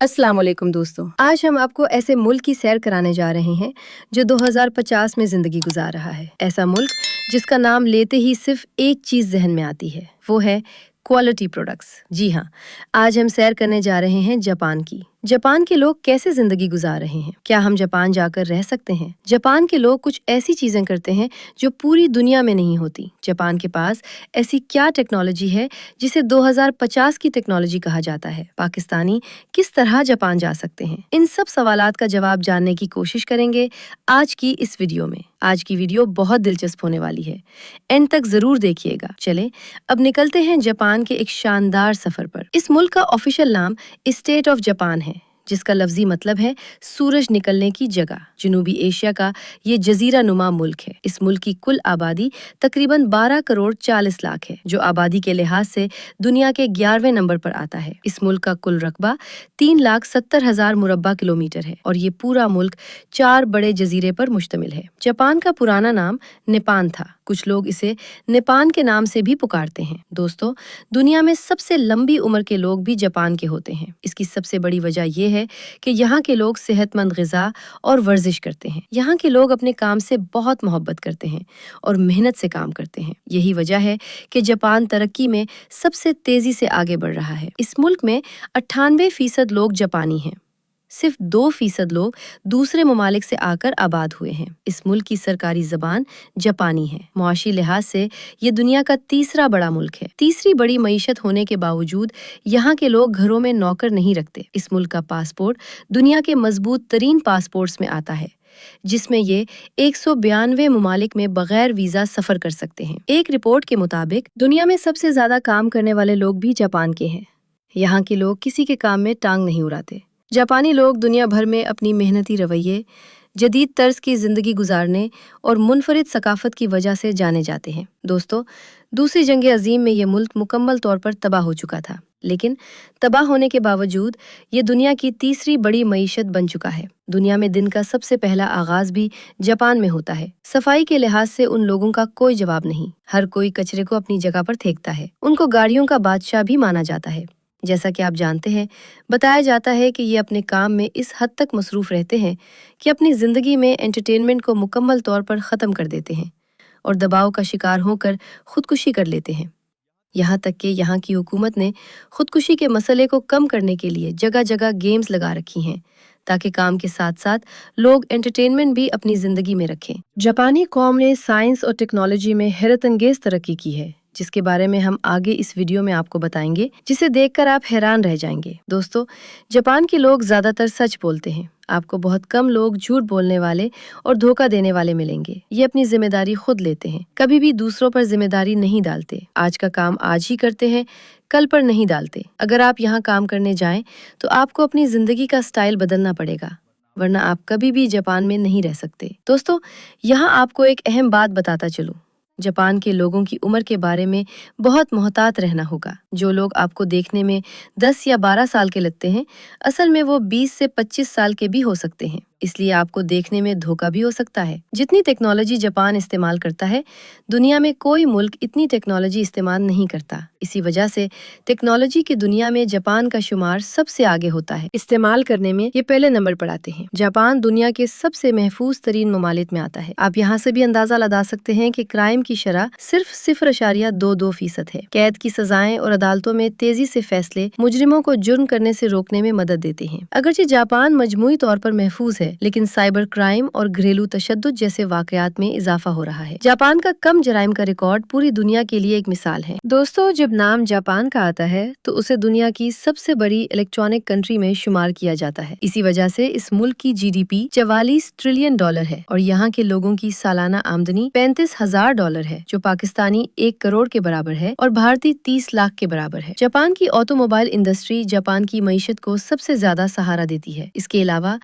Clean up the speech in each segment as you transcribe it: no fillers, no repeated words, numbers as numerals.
السلام علیکم دوستو، آج ہم آپ کو ایسے ملک کی سیر کرانے جا رہے ہیں جو 2050 میں زندگی گزار رہا ہے۔ ایسا ملک جس کا نام لیتے ہی صرف ایک چیز ذہن میں آتی ہے، وہ ہے کوالٹی پروڈکٹس۔ جی ہاں، آج ہم سیر کرنے جا رہے ہیں جاپان کی۔ جاپان کے لوگ کیسے زندگی گزار رہے ہیں؟ کیا ہم جاپان جا کر رہ سکتے ہیں؟ جاپان کے لوگ کچھ ایسی چیزیں کرتے ہیں جو پوری دنیا میں نہیں ہوتی۔ جاپان کے پاس ایسی کیا ٹیکنالوجی ہے جسے 2050 کی ٹیکنالوجی کہا جاتا ہے؟ پاکستانی کس طرح جاپان جا سکتے ہیں؟ ان سب سوالات کا جواب جاننے کی کوشش کریں گے آج کی اس ویڈیو میں۔ آج کی ویڈیو بہت دلچسپ ہونے والی ہے، اینڈ تک ضرور دیکھیے گا۔ چلیں اب نکلتے ہیں جاپان کے ایک شاندار سفر پر۔ اس ملک کا آفیشیل نام اسٹیٹ آف جاپان ہے، جس کا لفظی مطلب ہے سورج نکلنے کی جگہ۔ جنوبی ایشیا کا یہ جزیرہ نما ملک ہے۔ اس ملک کی کل آبادی تقریباً 12 کروڑ 40 لاکھ ہے، جو آبادی کے لحاظ سے دنیا کے 11ویں نمبر پر آتا ہے۔ اس ملک کا کل رقبہ 3,70,000 مربع کلومیٹر ہے اور یہ پورا ملک 4 بڑے جزیرے پر مشتمل ہے۔ جاپان کا پرانا نام نیپان تھا، کچھ لوگ اسے نیپان کے نام سے بھی پکارتے ہیں۔ دوستو، دنیا میں سب سے لمبی عمر کے لوگ بھی جاپان کے ہوتے ہیں۔ اس کی سب سے بڑی وجہ یہ ہے کہ یہاں کے لوگ صحت مند غذا اور ورزش کرتے ہیں۔ یہاں کے لوگ اپنے کام سے بہت محبت کرتے ہیں اور محنت سے کام کرتے ہیں۔ یہی وجہ ہے کہ جاپان ترقی میں سب سے تیزی سے آگے بڑھ رہا ہے۔ اس ملک میں 98% لوگ جاپانی ہیں، صرف 2% لوگ دوسرے ممالک سے آ کر آباد ہوئے ہیں۔ اس ملک کی سرکاری زبان جاپانی ہے۔ معاشی لحاظ سے یہ دنیا کا تیسرا بڑا ملک ہے۔ تیسری بڑی معیشت ہونے کے باوجود یہاں کے لوگ گھروں میں نوکر نہیں رکھتے۔ اس ملک کا پاسپورٹ دنیا کے مضبوط ترین پاسپورٹس میں آتا ہے، جس میں یہ 192 ممالک میں بغیر ویزا سفر کر سکتے ہیں۔ ایک رپورٹ کے مطابق دنیا میں سب سے زیادہ کام کرنے والے لوگ بھی جاپان کے ہیں۔ یہاں کے لوگ کسی کے کام میں ٹانگ نہیں اڑاتے۔ جاپانی لوگ دنیا بھر میں اپنی محنتی رویے، جدید طرز کی زندگی گزارنے اور منفرد ثقافت کی وجہ سے جانے جاتے ہیں۔ دوستو، دوسری جنگ عظیم میں یہ ملک مکمل طور پر تباہ ہو چکا تھا، لیکن تباہ ہونے کے باوجود یہ دنیا کی تیسری بڑی معیشت بن چکا ہے۔ دنیا میں دن کا سب سے پہلا آغاز بھی جاپان میں ہوتا ہے۔ صفائی کے لحاظ سے ان لوگوں کا کوئی جواب نہیں، ہر کوئی کچرے کو اپنی جگہ پر پھینکتا ہے۔ ان کو گاڑیوں کا بادشاہ بھی مانا جاتا ہے۔ جیسا کہ آپ جانتے ہیں، بتایا جاتا ہے کہ یہ اپنے کام میں اس حد تک مصروف رہتے ہیں کہ اپنی زندگی میں انٹرٹینمنٹ کو مکمل طور پر ختم کر دیتے ہیں اور دباؤ کا شکار ہو کر خودکشی کر لیتے ہیں۔ یہاں تک کہ یہاں کی حکومت نے خودکشی کے مسئلے کو کم کرنے کے لیے جگہ جگہ گیمز لگا رکھی ہیں، تاکہ کام کے ساتھ ساتھ لوگ انٹرٹینمنٹ بھی اپنی زندگی میں رکھیں۔ جاپانی قوم نے سائنس اور ٹیکنالوجی میں حیرت انگیز ترقی کی ہے، جس کے بارے میں ہم آگے اس ویڈیو میں آپ کو بتائیں گے، جسے دیکھ کر آپ حیران رہ جائیں گے۔ دوستو، جاپان کے لوگ زیادہ تر سچ بولتے ہیں۔ آپ کو بہت کم لوگ جھوٹ بولنے والے اور دھوکہ دینے والے ملیں گے۔ یہ اپنی ذمہ داری خود لیتے ہیں، کبھی بھی دوسروں پر ذمہ داری نہیں ڈالتے۔ آج کا کام آج ہی کرتے ہیں، کل پر نہیں ڈالتے۔ اگر آپ یہاں کام کرنے جائیں تو آپ کو اپنی زندگی کا سٹائل بدلنا پڑے گا، ورنہ آپ کبھی بھی جاپان میں نہیں رہ سکتے۔ دوستو، یہاں آپ کو ایک اہم بات بتاتا چلوں، جاپان کے لوگوں کی عمر کے بارے میں بہت محتاط رہنا ہوگا۔ جو لوگ آپ کو دیکھنے میں 10 یا 12 سال کے لگتے ہیں، اصل میں وہ 20 سے 25 سال کے بھی ہو سکتے ہیں، اس لیے آپ کو دیکھنے میں دھوکہ بھی ہو سکتا ہے۔ جتنی ٹیکنالوجی جاپان استعمال کرتا ہے، دنیا میں کوئی ملک اتنی ٹیکنالوجی استعمال نہیں کرتا۔ اسی وجہ سے ٹیکنالوجی کی دنیا میں جاپان کا شمار سب سے آگے ہوتا ہے۔ استعمال کرنے میں یہ پہلے نمبر پر آتے ہیں۔ جاپان دنیا کے سب سے محفوظ ترین ممالک میں آتا ہے۔ آپ یہاں سے بھی اندازہ لگا سکتے ہیں کہ کرائم کی شرح صرف 0.22% ہے۔ قید کی سزائیں اور عدالتوں میں تیزی سے فیصلے مجرموں کو جرم کرنے سے روکنے میں مدد دیتے ہیں۔ اگرچہ جاپان مجموعی طور پر محفوظ ہے، لیکن سائبر کرائم اور گھریلو تشدد جیسے واقعات میں اضافہ ہو رہا ہے۔ جاپان کا کم جرائم کا ریکارڈ پوری دنیا کے لیے ایک مثال ہے۔ دوستو، جب نام جاپان کا آتا ہے تو اسے دنیا کی سب سے بڑی الیکٹرانک کنٹری میں شمار کیا جاتا ہے۔ اسی وجہ سے اس ملک کی GDP $44 ٹریلین ہے اور یہاں کے لوگوں کی سالانہ آمدنی $35,000 ہے، جو پاکستانی 1 کروڑ کے برابر ہے اور بھارتی 30 لاکھ کے برابر ہے۔ جاپان کی آٹو موبائل انڈسٹری جاپان کی معیشت کو سب سے زیادہ سہارا دیتی ہے۔ اس کے علاوہ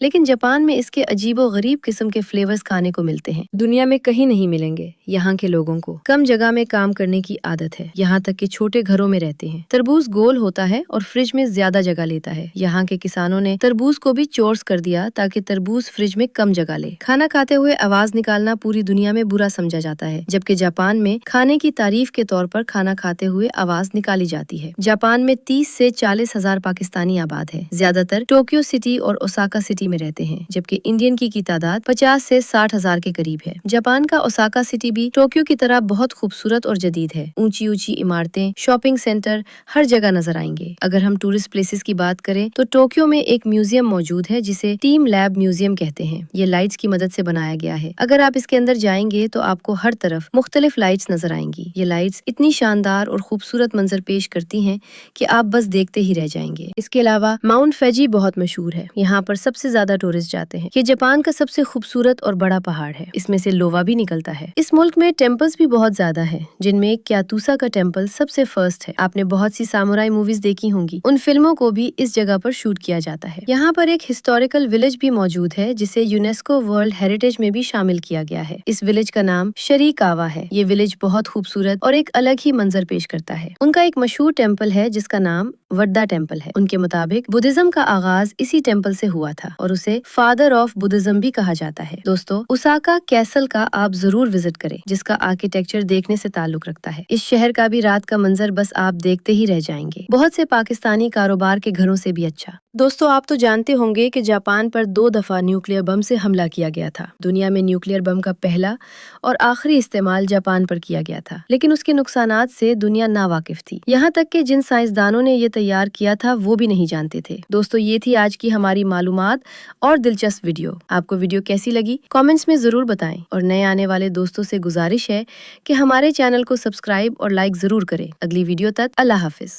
لیکن جاپان میں اس کے عجیب و غریب قسم کے فلیورز کھانے کو ملتے ہیں، دنیا میں کہیں نہیں ملیں گے۔ یہاں کے لوگوں کو کم جگہ میں کام کرنے کی عادت ہے، یہاں تک کہ چھوٹے گھروں میں رہتے ہیں۔ تربوز گول ہوتا ہے اور فریج میں زیادہ جگہ لیتا ہے۔ یہاں کے کسانوں نے تربوز کو بھی چورس کر دیا تاکہ تربوز فریج میں کم جگہ لے۔ کھانا کھاتے ہوئے آواز نکالنا پوری دنیا میں برا سمجھا جاتا ہے، جبکہ جاپان میں کھانے کی تعریف کے طور پر کھانا کھاتے ہوئے آواز نکالی جاتی ہے۔ جاپان میں 30 سے 40 ہزار پاکستانی آباد ہے، زیادہ تر ٹوکیو سٹی اور اوساکا سٹی میں رہتے ہیں، جبکہ انڈین کی تعداد 50 سے 60 ہزار کے قریب ہے۔ جاپان کا اوساکا سٹی بھی ٹوکیو کی طرح بہت خوبصورت اور جدید ہے، اونچی اونچی عمارتیں، شاپنگ سینٹر ہر جگہ نظر آئیں گے۔ اگر ہم ٹورسٹ پلیسز کی بات کریں تو ٹوکیو میں ایک میوزیم موجود ہے جسے ٹیم لیب میوزیم کہتے ہیں۔ یہ لائٹس کی مدد سے بنایا گیا ہے۔ اگر آپ اس کے اندر جائیں گے تو آپ کو ہر طرف مختلف لائٹس نظر آئیں گی۔ یہ لائٹس اتنی شاندار اور خوبصورت منظر پیش کرتی ہیں کہ آپ بس دیکھتے ہی رہ جائیں گے۔ اس کے علاوہ ماؤنٹ فیجی بہت مشہور ہے، یہاں پر سب سے زیادہ ٹورسٹ جاتے ہیں۔ یہ جاپان کا سب سے خوبصورت اور بڑا پہاڑ ہے، اس میں سے لووا بھی نکلتا ہے۔ اس ملک میں ٹیمپلز بھی بہت زیادہ ہیں، جن میں کیاتوسا کا ٹیمپل سب سے فرسٹ ہے۔ آپ نے بہت سی سامورائی موویز دیکھی ہوں گی، ان فلموں کو بھی اس جگہ پر شوٹ کیا جاتا ہے۔ یہاں پر ایک ہسٹوریکل ولیج بھی موجود ہے جسے یونیسکو ورلڈ ہیریٹیج میں بھی شامل کیا گیا ہے۔ اس ولیج کا نام شریکاوا ہے۔ یہ ولیج بہت خوبصورت اور ایک الگ ہی منظر پیش کرتا ہے۔ ان کا ایک مشہور ٹیمپل ہے جس کا نام وڈا ٹیمپل ہے۔ ان کے مطابق بدھزم کا آغاز اسی ٹیمپل سے ہوا تھا اور اسے فادر آف بدھزم بھی کہا جاتا ہے۔ دوستو، اوساکا کیسل کا آپ ضرور وزٹ کریں، جس کا آرکیٹیکچر دیکھنے سے تعلق رکھتا ہے۔ اس شہر کا بھی رات کا منظر بس آپ دیکھتے ہی رہ جائیں گے، بہت سے پاکستانی کاروبار کے گھروں سے بھی اچھا۔ دوستو، آپ تو جانتے ہوں گے کہ جاپان پر 2 دفعہ نیوکلیر بم سے حملہ کیا گیا تھا۔ دنیا میں نیوکلیر بم کا پہلا اور آخری استعمال جاپان پر کیا گیا تھا، لیکن اس کے نقصانات سے دنیا ناواقف تھی، یہاں تک کہ جن سائنسدانوں نے یہ تیار کیا تھا وہ بھی نہیں جانتے تھے۔ دوستو، یہ تھی آج کی ہماری معلومات اور دلچسپ ویڈیو۔ آپ کو ویڈیو کیسی لگی کامنٹس میں ضرور بتائیں، اور نئے آنے والے دوستوں سے گزارش ہے کہ ہمارے چینل کو سبسکرائب اور لائک ضرور کریں۔ اگلی ویڈیو تک اللہ حافظ۔